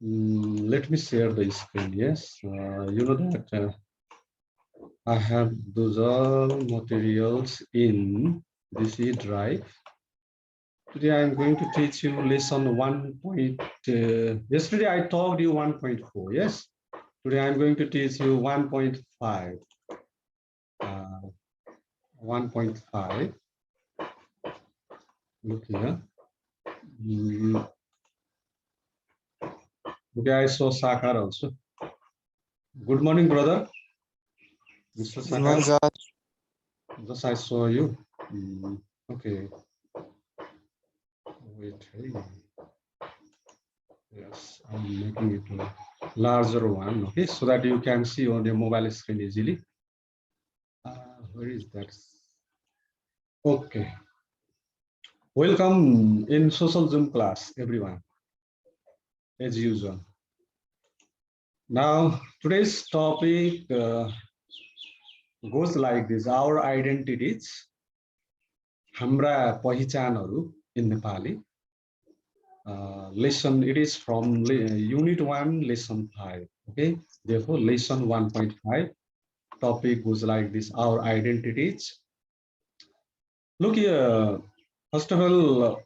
Let me share the screen. Yes, you know that I have those all materials in this E drive. Today I'm going to teach you lesson 1. Yesterday I taught you 1.4. Yes, today I'm going to teach you 1.5. 1.5. Look here. Okay, I saw Sakar also. Good morning, brother. Mr. Good morning, Sakar. sir. Just I saw you. Okay. Wait. Hey. Yes, I'm making it a larger one. Okay, so that you can see on your mobile screen easily. Where is that? Okay. Welcome in social Zoom class, everyone, as usual. Now, today's topic goes like this: our identities, हाम्रा पहिचानहरू in Nepali. Lesson, it is from unit 1, lesson 5. Okay, therefore, lesson 1.5 topic goes like this: our identities. Look here, first of all,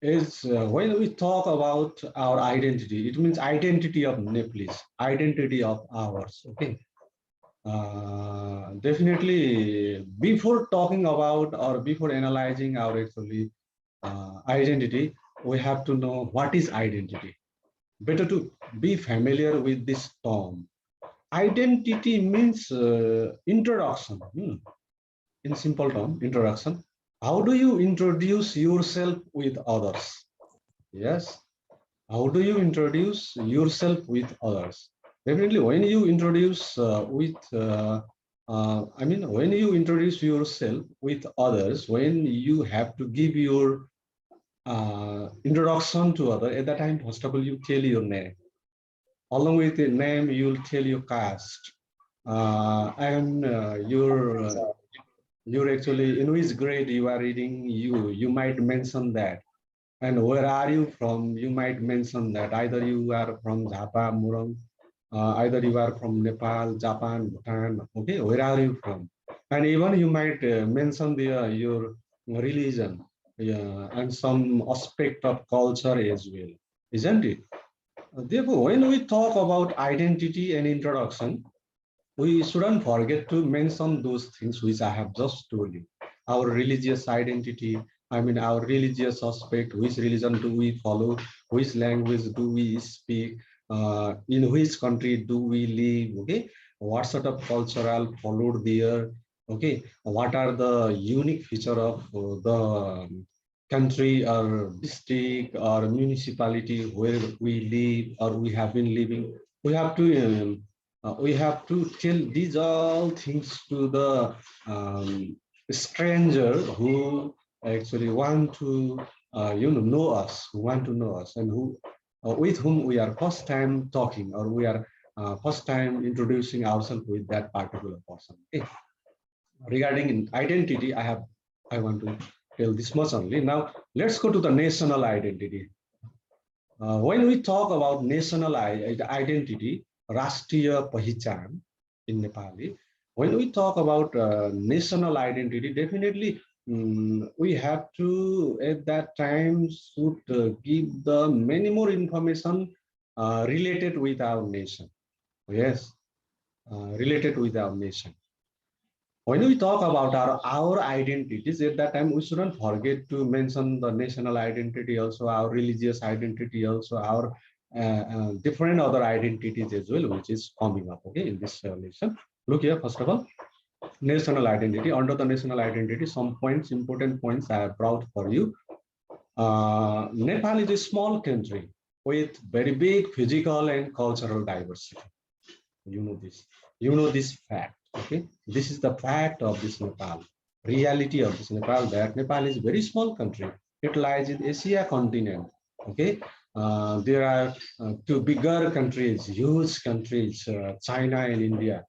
when we talk about our identity, it means identity of Nepalese, identity of ours. Okay. Definitely, before talking about or before analyzing our actually identity, we have to know what is identity. Better to be familiar with this term. Identity means introduction. In simple term, introduction. How do you introduce yourself with others? Yes. How do you introduce yourself with others? Definitely, when you introduce when you introduce yourself with others, when you have to give your introduction to other, at that time, first of all, you tell your name. Along with the name, you'll tell your caste and you're actually in which grade you are reading. You might mention that. And where are you from? You might mention that either you are from Japa, Murong, either you are from Nepal, Japan, Bhutan. Okay, where are you from? And even you might mention your religion, and some aspect of culture as well, isn't it? Therefore, when we talk about identity and introduction, we shouldn't forget to mention those things which I have just told you. Our religious identity, our religious aspect, which religion do we follow, which language do we speak, in which country do we live, okay? What sort of cultural followed there, okay? What are the unique feature of the country or district or municipality where we live or we have been living. We have to tell these all things to the stranger who actually want to know us, who want to know us, and who with whom we are first time talking, or we are first time introducing ourselves with that particular person. Okay. Regarding identity, I want to tell this much only. Now let's go to the national identity. When we talk about national identity, Rashtriya Pahichan in Nepali, when we talk about national identity, definitely we have to at that time should give the many more information related with our nation. Yes, related with our nation. When we talk about our identities, at that time we shouldn't forget to mention the national identity, also our religious identity, also our different other identities as well, which is coming up, okay, in this lesson. Look here, first of all, national identity. Under the national identity, some points, important points I have brought for you. Nepal is a small country with very big physical and cultural diversity. You know this. You know this fact. Okay, this is the fact of this Nepal. Reality of this Nepal, that Nepal is a very small country. It lies in Asia continent. Okay, there are two bigger countries, huge countries, China and India,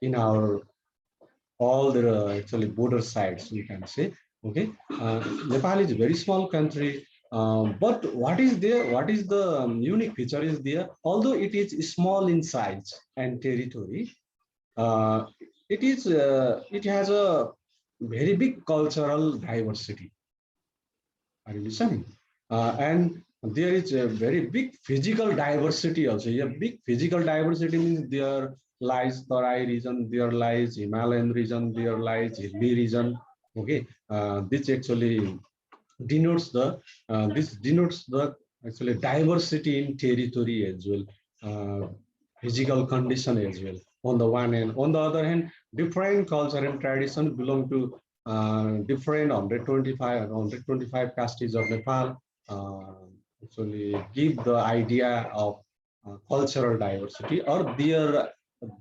in our all the actually border sides, we can say. Okay, Nepal is a very small country. But what is there? What is the unique feature is there? Although it is small in size and territory, uh, it has a very big cultural diversity. Are you listening? And there is a very big physical diversity also. A big physical diversity means there lies Tarai region, there lies Himalayan region, there lies hilly region. Okay, this actually denotes the actually diversity in territory as well, physical condition as well. On the one hand, on the other hand, different culture and tradition belong to different 125 and 125 castes of Nepal. Actually, give the idea of cultural diversity, or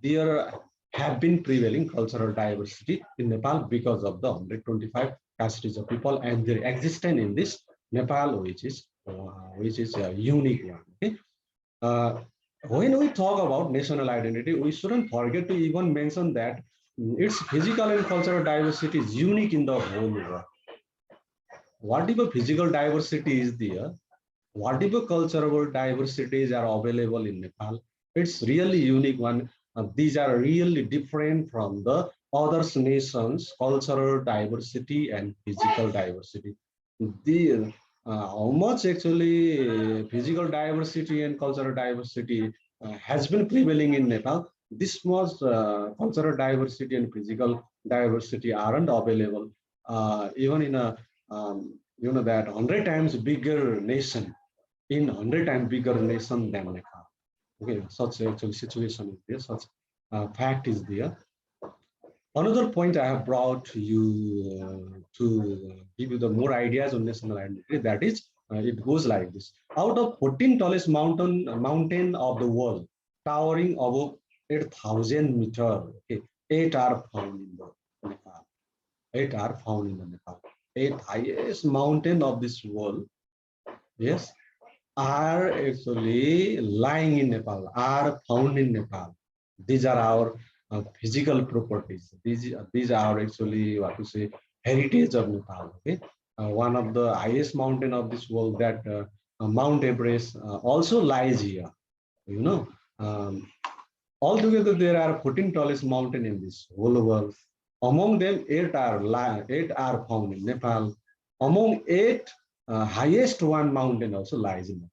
there have been prevailing cultural diversity in Nepal because of the 125 castes of people and their existence in this Nepal, which is a unique one. Okay? Uh, when we talk about national identity, we shouldn't forget to even mention that its physical and cultural diversity is unique in the whole world. Whatever physical diversity is there, whatever cultural diversities are available in Nepal, it's really unique one. These are really different from the other nations' cultural diversity and physical diversity. The how much actually physical diversity and cultural diversity has been prevailing in Nepal. This much cultural diversity and physical diversity aren't available even in a that 100 times bigger nation, in 100 times bigger nation than Nepal. Okay, such actual situation is there, such fact is there. Another point I have brought you to give you the more ideas on national identity. That is, it goes like this: out of 14 tallest mountain of the world, towering above 8,000 meters, okay, eight are found in the Nepal. Eight are found in the Nepal. Eight highest mountain of this world, yes, are actually lying in Nepal, are found in Nepal. These are our physical properties. These are actually what to say heritage of Nepal. Okay, one of the highest mountain of this world, that Mount Everest, also lies here. You know, um, altogether there are 14 tallest mountain in this whole world. Among them, eight are found in Nepal. Among eight, highest one mountain also lies in Nepal.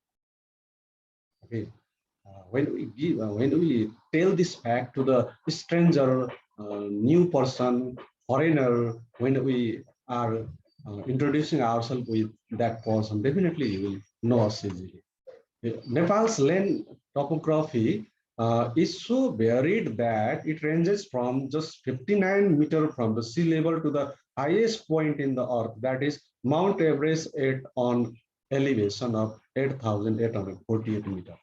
Okay, when we tell this fact to the stranger, new person, foreigner, when we are introducing ourselves with that person, definitely you will know us easily. Nepal's land topography is so varied that it ranges from just 59 meters from the sea level to the highest point in the earth, that is Mount Everest at on elevation of 8,848 meters.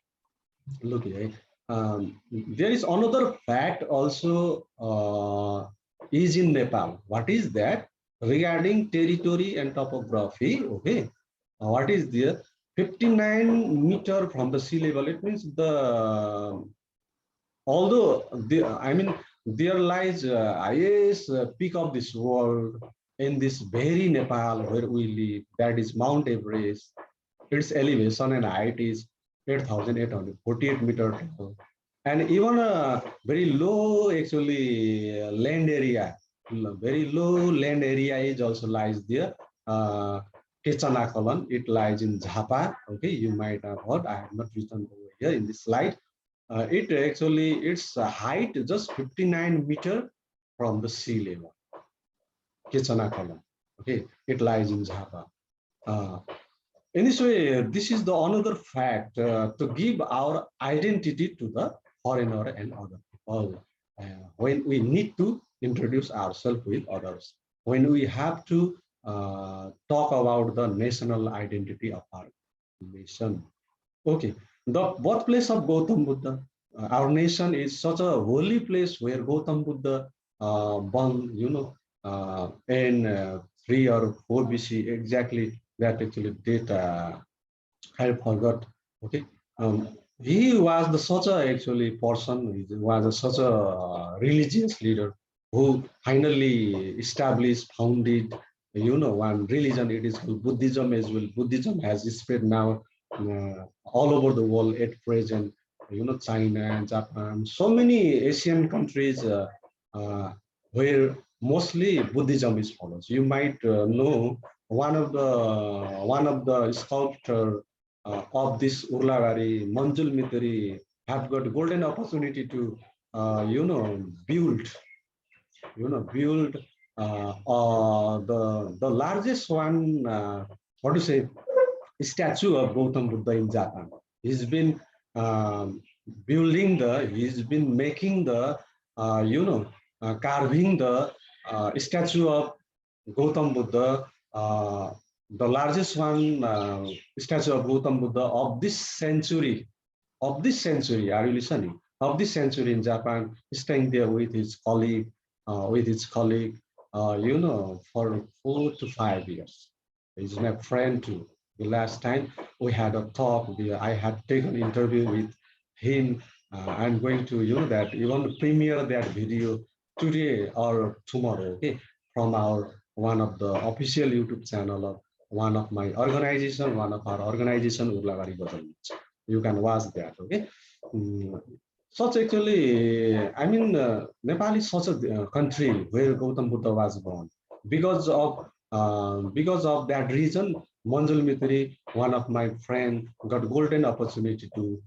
Look here. There is another fact also is in Nepal. What is that? Regarding territory and topography, okay. What is there? 59 meters from the sea level. It means there lies highest peak of this world in this very Nepal where we live. That is Mount Everest. Its elevation and height is 8,848 meters tall. And even a very low actually land area, very low land area is also lies there. Kechanakalan, it lies in Jhapa. Okay, you might have heard. I have not written over here in this slide. Its height just 59 meters from the sea level. Kechanakalan. Okay, it lies in Jhapa. In this way, this is the another fact to give our identity to the foreigner and other people. When we need to introduce ourselves with others, when we have to talk about the national identity of our nation. Okay, the birthplace of Gautam Buddha. Our nation is such a holy place where Gautam Buddha born, in 3 or 4 BC, exactly that actually date I forgot. Okay, he was the such a actually person. He was such a religious leader who finally established, founded one religion. It is called Buddhism as well. Buddhism has spread now all over the world at present. China and Japan, so many Asian countries uh, where mostly Buddhism is followed. You might know one of the sculptor of this Urlagari, Manjul Mitri, have got golden opportunity to build build the largest one, what to say, statue of Gautam Buddha in Japan. He's been he's been making the, carving the statue of Gautam Buddha, the largest one, statue of Gautam Buddha of this century. Are you listening? Of this century in Japan, staying there with his colleague, for 4 to 5 years. He's my friend too. The last time we had a talk, I had taken an interview with him. I'm going to, that even premiere that video today or tomorrow, okay, from our one of the official YouTube channel of one of our organization, Urlagari Bajal. You can watch that, okay. Mm, Such actually, Nepal is such a country where Gautam Buddha was born. Because of that reason, Manjul Mitri, one of my friend, got golden opportunity to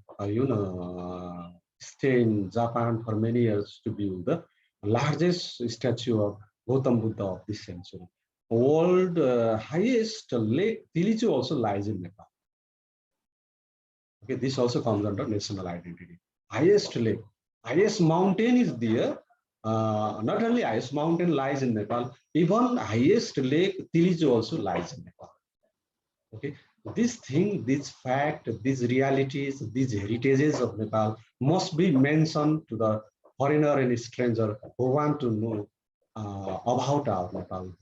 stay in Japan for many years to build the largest statue of Gautam Buddha of this century. World highest lake Tilichu also lies in Nepal. Okay, this also comes under national identity. Highest lake, highest mountain is there. Not only highest mountain lies in Nepal, even highest lake Tilijo also lies in Nepal. Okay, this fact, these realities, these heritages of Nepal must be mentioned to the foreigner and stranger who want to know about our Nepal,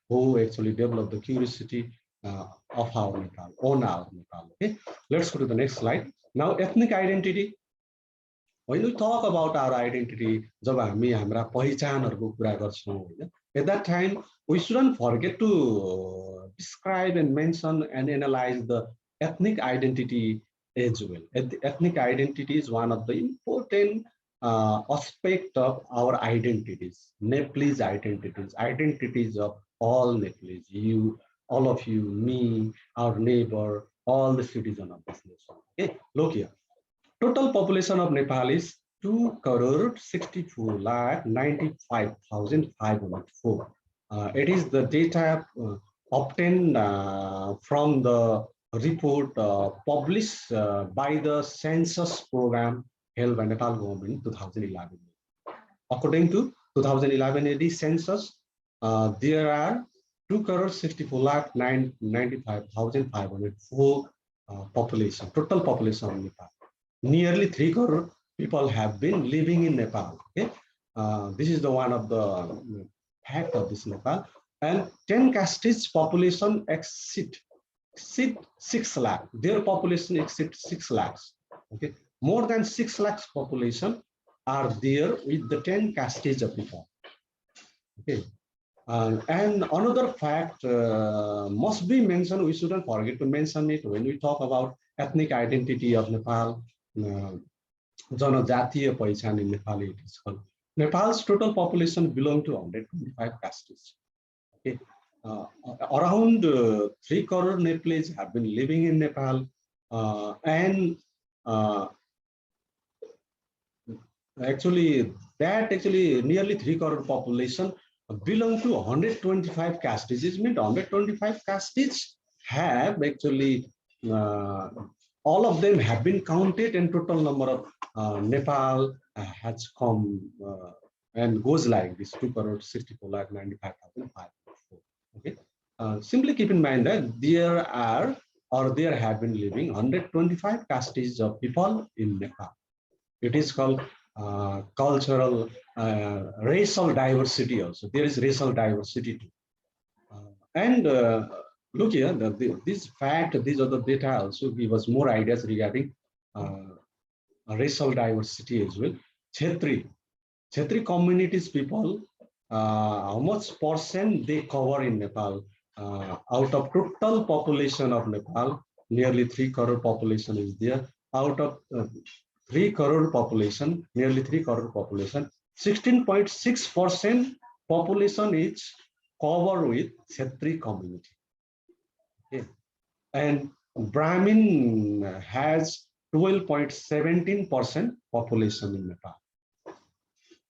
who actually develop the curiosity of our Nepal, on our Nepal. Okay, let's go to the next slide. Now, ethnic identity. When we talk about our identity, जब हामी हाम्रा पहिचानहरुको कुरा गर्छौं हैन, at that time we shouldn't forget to describe and mention and analyze the ethnic identity as well. Ethnic identity is one of the important aspect of our identities, Nepalese identities of all Nepalese, you, all of you, me, our neighbor, all the citizens of this nation. Okay, look here. Total population of Nepal is 2,64,95,504. It is the data obtained from the report published by the census program held by Nepal government in 2011. According to 2011 AD census, there are 2,64,95,504 population, total population of Nepal. Nearly 3 crore people have been living in Nepal. Okay, this is the one of the fact of this Nepal. And 10 castes population exceed 6 lakh. Their population exceeds 6 lakhs. Okay, more than 6 lakhs population are there with the 10 castes of people. Okay, and another fact must be mentioned. We shouldn't forget to mention it when we talk about ethnic identity of Nepal. जनजातीय पहिचान in Nepali, it is called. Nepal's total population belong to 125 castes. Okay, around 3 crore Nepalese have been living in Nepal, and actually nearly 3 crore population belong to 125 castes. This means 125 castes have actually all of them have been counted, and total number of Nepal has come and goes like this: 2,64,95,504. Okay, simply keep in mind that there have been living 125 castes of people in Nepal. It is called cultural, racial diversity. Also, there is racial diversity too, and look here, this fact, these are the data also give us more ideas regarding racial diversity as well. Chetri communities people how much percent they cover in Nepal. Out of total population of Nepal, nearly 3 crore population is there. Out of 3 crore population, nearly 3 crore population, 16.6% population is covered with Kshetri community. Okay. And Brahmin has 12.17% population in Nepal.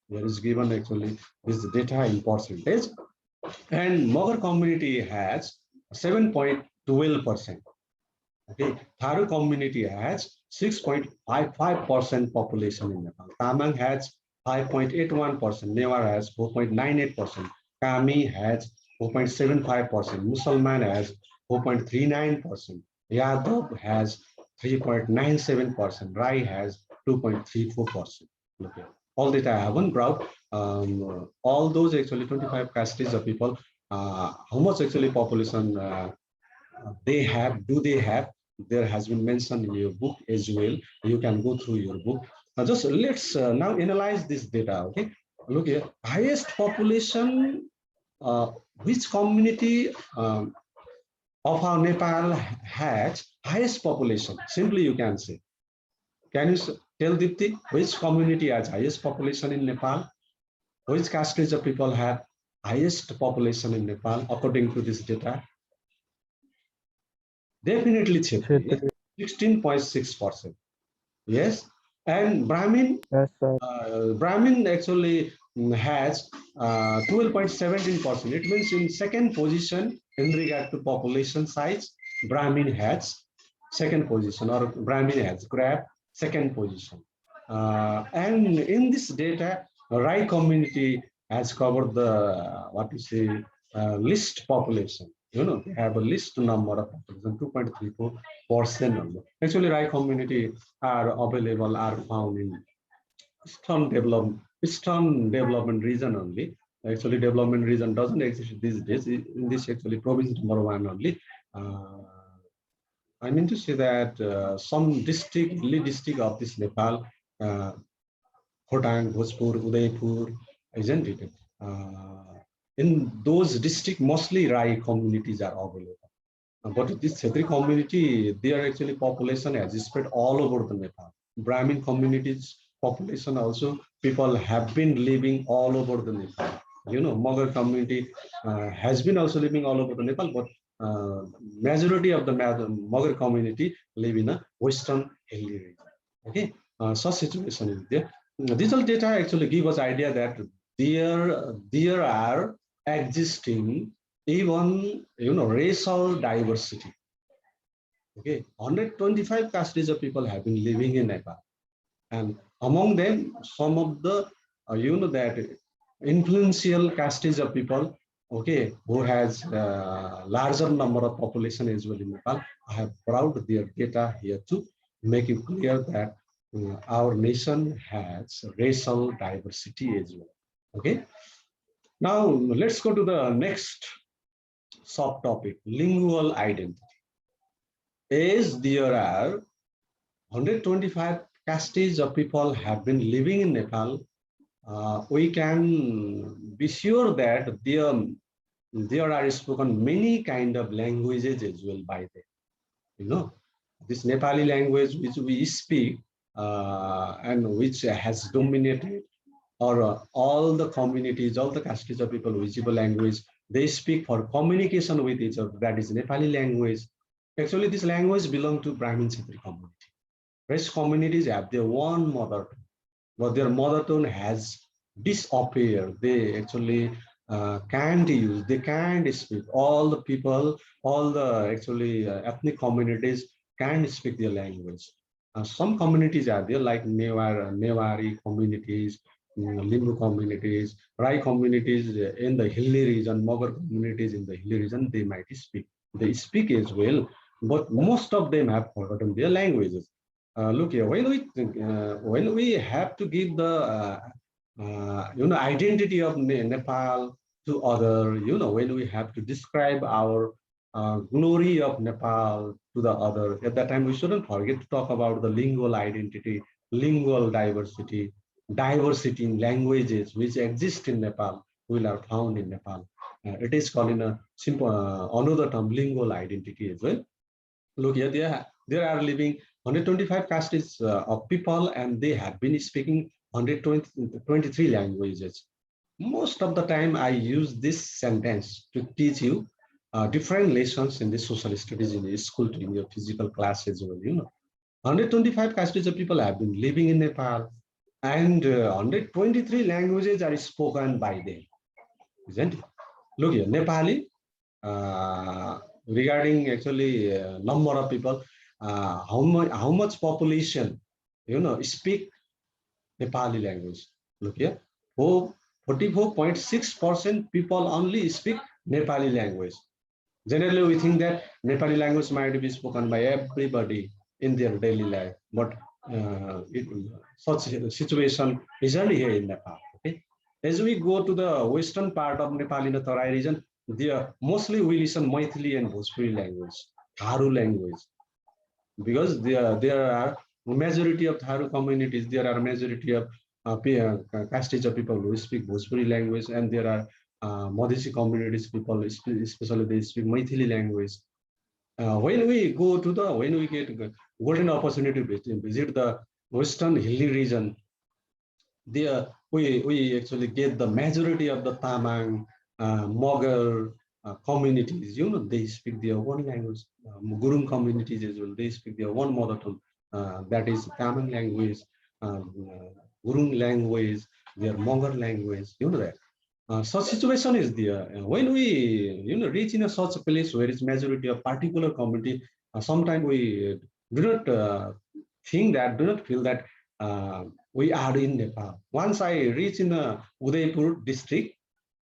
There is given actually this data in percentage. And Magar community has 7.12%. Okay, Tharo community has 6.55% population in Nepal. Tamang has 5.81%. Newar has 4.98%. Kami has 4.75%. Musalman has 4.39%. Yadav has 3.97%. Rai has 2.34%. Okay. All data I haven't brought. All those actually 25 castes of people. How much actually population they have? Do they have? There has been mentioned in your book as well. You can go through your book. Just let's now analyze this data. Okay, look here. Highest population. Which community of our Nepal has highest population? Simply, you can say. Can you tell Dipti which community has highest population in Nepal? Which castes of people have highest population in Nepal according to this data? Definitely Kshetri, 16.6%. Yes, and Brahmin, Yes, sir. Brahmin actually has 12.17%. It means in second position in regard to population size, Brahmin has second position, or Brahmin has grabbed second position. And in this data, Rai community has covered the what you say list population. You know, they have a list number of population, 2.34% only. Actually, Rai community are available, are found in Eastern development region only. Actually, development region doesn't exist these days. In this actually province number 1 only. I mean to say that some district, hilly district of this Nepal, Khotang, Bhojpur, Udaipur, isn't it? In those districts, mostly Rai communities are available. But this Kshetri community, their actually population has spread all over the Nepal. Brahmin communities population also, people have been living all over the Nepal. You know, Magar community has been also living all over the Nepal, but majority of the Magar community live in a western hilly region. Okay, such situation is there. Digital data actually give us idea that there are existing even racial diversity. Okay, 125 castes of people have been living in Nepal, and among them some of the that influential castes of people, okay, who has larger number of population as well in Nepal. I have brought their data here to make it clear that our nation has racial diversity as well. Okay, now let's go to the next subtopic, lingual identity. As there are 125 castes of people have been living in Nepal, we can be sure that there are spoken many kind of languages as well by them. You know, this Nepali language which we speak and which has dominated, or all the communities, all the castes of people, visible language, they speak for communication with each other. That is Nepali language. Actually, this language belongs to Brahmin Kshetri community. Rest communities have their one mother tongue, but their mother tongue has disappeared. They actually can't use, they can't speak. All the people, all the actually ethnic communities can't speak their language. Some communities are there, like Newari communities, Limbu communities, Rai communities in the hilly region, Magar communities in the hilly region, they might speak. They speak as well, but most of them have forgotten their languages. Look here, when we have to give the identity of Nepal to other, when we have to describe our glory of Nepal to the other, at that time we shouldn't forget to talk about the lingual identity, lingual diversity, diversity in languages which exist in Nepal. will are found in Nepal. It is called in a simple another term lingual identity as well. Look here, there are living 125 castes of people, and they have been speaking 123 languages. Most of the time, I use this sentence to teach you different lessons in the social studies in the school, in your physical classes. 125 castes of people have been living in Nepal, and 123 languages are spoken by them, isn't it? Look here, Nepali, regarding actually number of people, how much population, speak Nepali language. Look here, 44.6% people only speak Nepali language. Generally, we think that Nepali language might be spoken by everybody in their daily life, but such a situation is only here in Nepal. Okay, as we go to the western part of Nepal in the Tarai region, there mostly we listen Maithili and Bhojpuri language, Tharu language, because there are majority of Tharu communities. There are majority of castes of people who speak Bhojpuri language, and there are Madhesi communities people, especially they speak Maithili language. When we get golden opportunity to visit the western hilly region, there we actually get the majority of the Tamang, Mogal communities. They speak their own language. Gurung communities as well. They speak their own mother tongue. That is Tamang language, Gurung language, their Mogal language. That. Such situation is there. When we reach in such a place where it's majority of particular community, sometimes we do not do not feel that we are in Nepal. Once I reach in Udaipur district,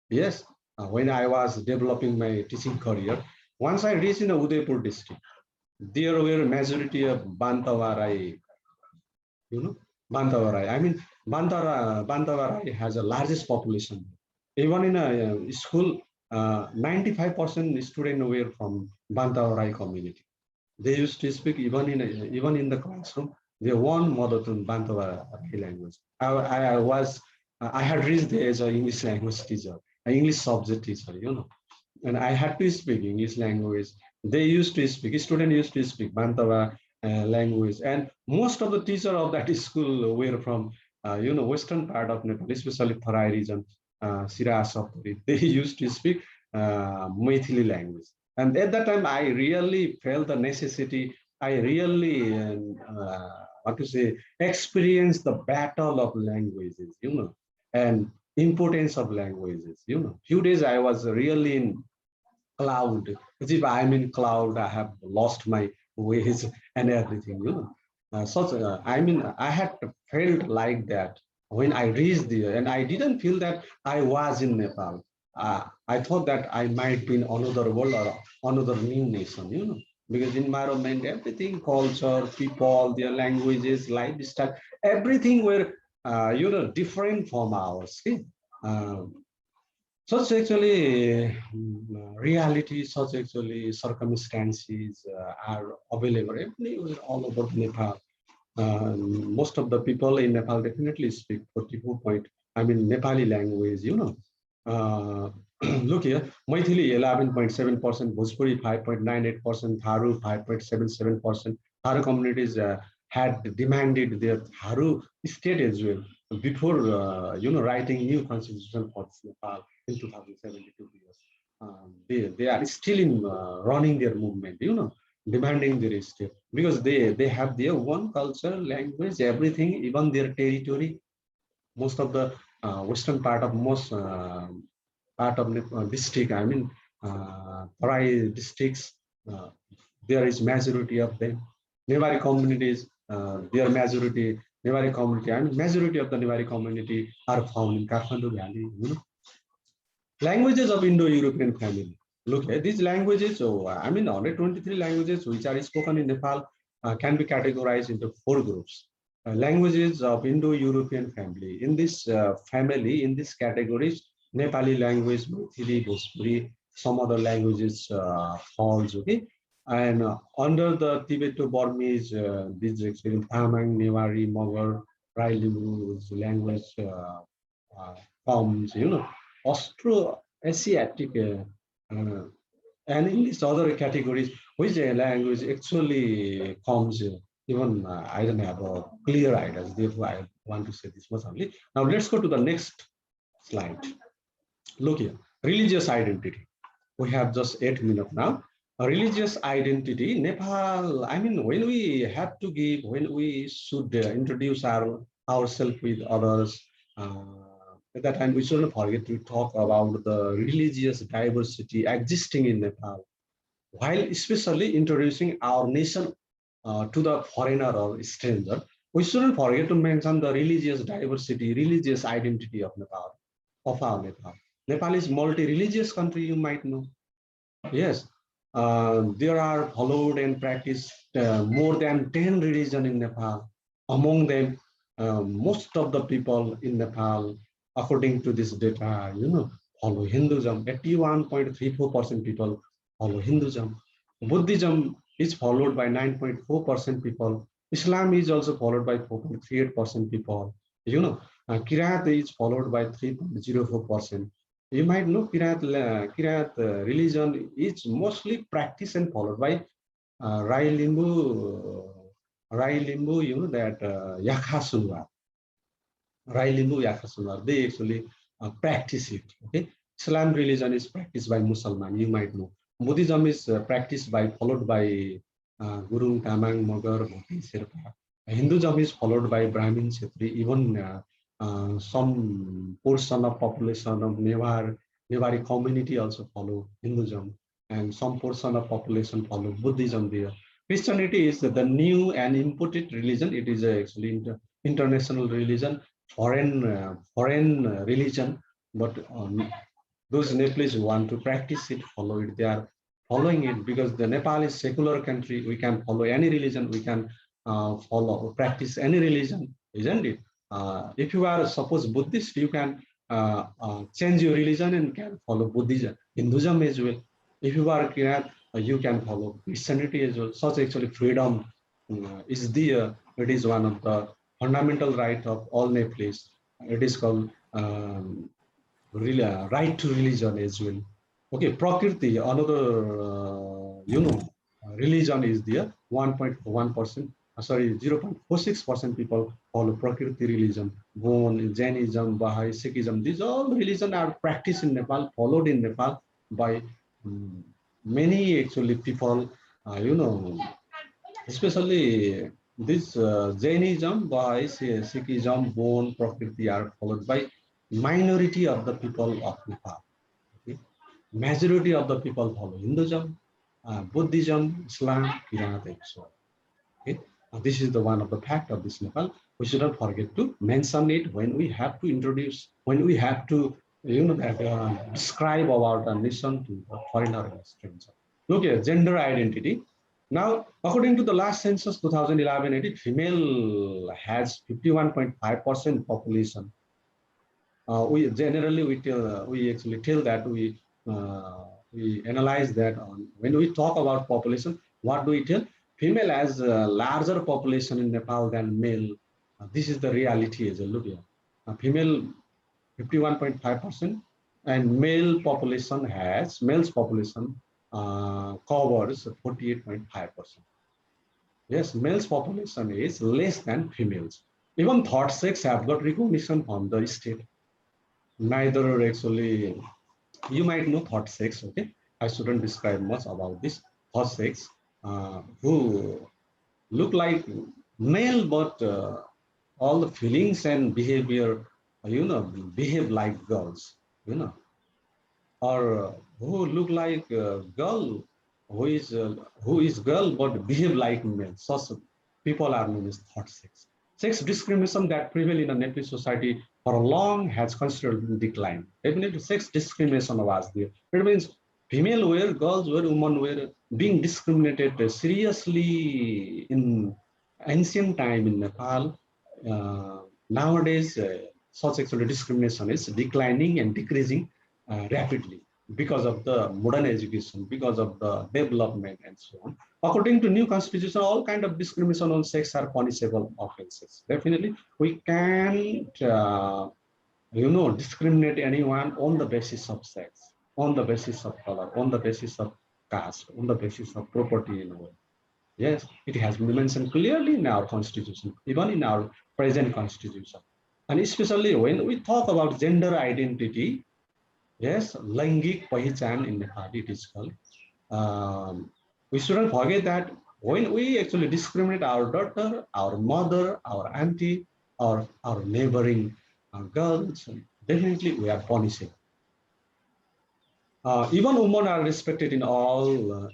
yes, when I was developing my teaching career, once I reached in Udaipur district, there were majority of Bantavarai, Bantavarai. I mean, Bantavarai has the largest population. Even in a school, 95% students were from Bantavarai community. They used to speak even in the classroom. They one mother tongue Bantavarai language. I had reached the age of English language teacher, an English subject teacher, and I had to speak English language. They used to speak. Students used to speak Bantava language, and most of the teachers of that school were from western part of Nepal, especially Tarai region, Sira Sapuri. They used to speak Maithili language, and at that time I really felt the necessity. I really what to say, experience the battle of languages, and importance of languages. Few days I was really in cloud. As if I'm in cloud, I have lost my ways and everything. I had felt like that when I reached there, and I didn't feel that I was in Nepal. I thought that I might be in another world or another new nation. Because environment, everything, culture, people, their languages, lifestyle, everything were different from ours. Okay? Such actually reality, such actually circumstances are available everywhere all over Nepal. Most of the people in Nepal definitely speak 44 point, Nepali language, look here, Maithili 11.7%, Bhojpuri 5.98%, Tharu 5.77%. Tharu communities had demanded their Tharu state as well before, writing new constitution for Nepal in 2072 years. They are still in running their movement, demanding their state because they have their own culture, language, everything, even their territory. Most of the western part of district, Tarai districts, there is majority of them. Nevari communities, their majority, Nevari community, majority of the Nevari community are found in Kathmandu Valley. Languages of Indo-European family. Look at these languages. So, 123 languages which are spoken in Nepal can be categorized into 4 groups. Languages of Indo-European family. In this family, in these categories, Nepali language, Maithili, Bhojpuri, some other languages falls, okay? And under the Tibeto-Burmese, these actually Tamang, Newari, Mogar, Rai Limbu language comes, Austro-Asiatic, and in these other categories, which language actually comes, even I don't have a clear idea. Therefore, I want to say this much only. Now, let's go to the next slide. Look here, religious identity. We have just 8 minutes now. A religious identity, Nepal, I mean, when we have to give, when we should introduce ourselves with others, at that time we shouldn't forget to talk about the religious diversity existing in Nepal, while especially introducing our nation to the foreigner or stranger. We shouldn't forget to mention the religious diversity, religious identity of Nepal, of our Nepal. Nepal is multi-religious country, you might know. Yes, there are followed and practiced more than 10 religions in Nepal. Among them, most of the people in Nepal, according to this data, follow Hinduism. 81.34% people follow Hinduism. Buddhism is followed by 9.4% people. Islam is also followed by 4.38% people. Kirat is followed by 3.04%. You might know Kirat religion is mostly practiced and followed by Rai Limbu, that Yakha Rai Limbu, Yakha they actually practice it. Okay, Islam religion is practiced by Musalman, you might know. Buddhism is practiced by, followed by Gurung, Tamang, Magar, Bhoti, Sherpa. Hinduism is followed by Brahmin, Kshetri, even some portion of population of Newari community also follow Hinduism, and some portion of population follow Buddhism there. Christianity is the new and imported religion. It is actually international religion, foreign religion, but those Nepalese who want to practice it, follow it. They are following it because the Nepal is secular country. We can follow any religion. We can practice any religion, isn't it? If you are suppose Buddhist, you can change your religion and can follow Buddhism, Hinduism as well. If you are Kirat, you can follow Christianity as well. Such actually freedom is it is one of the fundamental right of all Nepalese. It is called right to religion as well. Okay, Prakriti, another religion is there. 1.1%. Sorry, 0.46% people follow Prakriti religion. Bon, Jainism, Baha'i, Sikhism. These all religions are practiced in Nepal, followed in Nepal by many actually people. Especially this Jainism, Baha'i, Sikhism, Bon, Prakriti are followed by minority of the people of Nepal. Okay? Majority of the people follow Hinduism, Buddhism, Islam, Kirat, and so on. Okay? This is the one of the fact of this Nepal. We should not forget to mention it when we have to introduce, when we have to, describe about a nation to a foreigner and a stranger. Look here, gender identity. Now, according to the last census 2011, female has 51.5% population. We actually tell that we analyze that on when we talk about population. What do we tell? Female has a larger population in Nepal than male. This is the reality as a look here. Female 51.5% and male's population covers 48.5%. Yes, male's population is less than females. Even third sex have got recognition from the state. Neither actually, you might know third sex, okay? I shouldn't describe much about this third sex, who look like male, but all the feelings and behavior, behave like girls, or who look like a girl, who is girl but behave like male. Such people are known as third sex. Sex discrimination that prevail in a Nepalese society for long has considerably declined. Definitely, sex discrimination was there. It means female were, girls were, women were being discriminated seriously in ancient time in Nepal. Nowadays, such sexual discrimination is declining and decreasing rapidly because of the modern education, because of the development and so on. According to new constitution, all kind of discrimination on sex are punishable offenses. Definitely, we can't discriminate anyone on the basis of sex, on the basis of color, on the basis of caste, on the basis of property in a way. Yes, it has been mentioned clearly in our constitution, even in our present constitution. And especially when we talk about gender identity, yes, Laingik Pahichan in Nepali it is called. We shouldn't forget that when we actually discriminate our daughter, our mother, our auntie, or our neighboring girls, definitely we are punishing. Even women are respected in all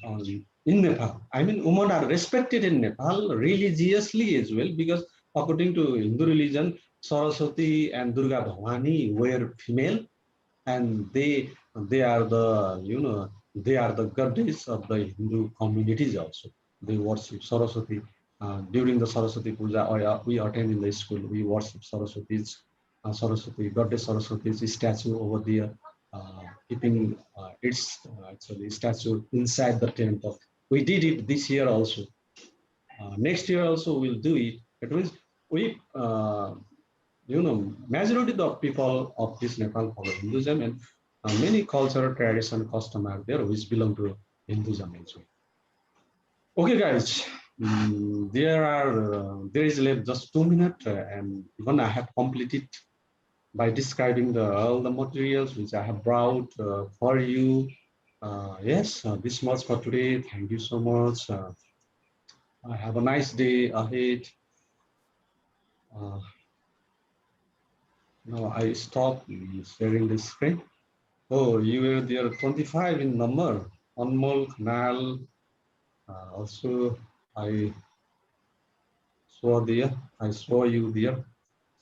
in Nepal. I mean, women are respected in Nepal religiously as well, because according to Hindu religion, Saraswati and Durga Bhavani were female, and they are the they are the goddess of the Hindu communities also. They worship Saraswati. During the Saraswati Puja, we attend in the school. We worship Saraswati goddess Saraswati's statue over there, keeping its actually statue inside the temple. We did it this year also. Next year also we'll do it. It means we majority of people of this Nepal follow Hinduism, and many cultural tradition custom are there which belong to Hinduism as well. Okay, guys, there is left just 2 minutes, and even I have completed by describing all the materials which I have brought for you. Yes, this much for today. Thank you so much. Have a nice day ahead. Now I stop sharing the screen. Oh, you were there 25 in number. Anmol, Kanal, also I saw there. I saw you there.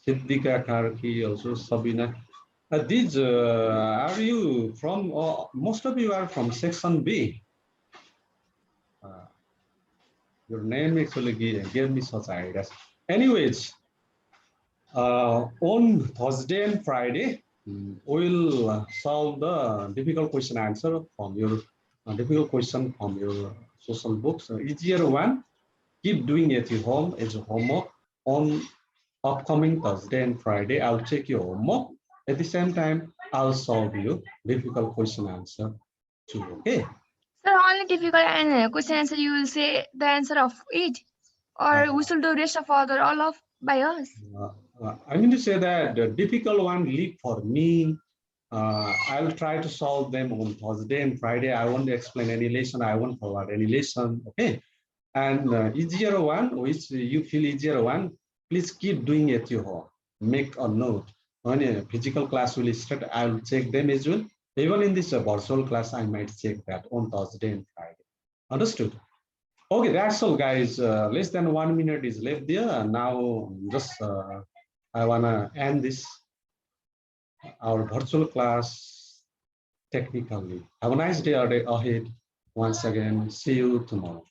Siddhika Karki, also Sabina. These are you from? Most of you are from section B. Your name actually gave me such ideas. Anyways, on Thursday and Friday, we'll solve the difficult question answer from your difficult question from your social books. Easier one, keep doing it at home as a homework. On upcoming Thursday and Friday, I'll check your homework. At the same time, I'll solve you difficult question answer too. Okay. Sir, only difficult and question answer you will say the answer of it, or we should do rest of all of by us. I mean to say that the difficult one leave for me. I'll try to solve them on Thursday and Friday. I won't explain any lesson. I won't forward any lesson. Okay. And easier one, which you feel easier one, please keep doing it at your home. Make a note. When a physical class will start, I'll check them as well. Even in this virtual class, I might check that on Thursday and Friday. Understood? Okay, that's all, guys. Less than 1 minute is left there. Now, just I wanna end this our virtual class technically. Have a nice day ahead. Once again, see you tomorrow.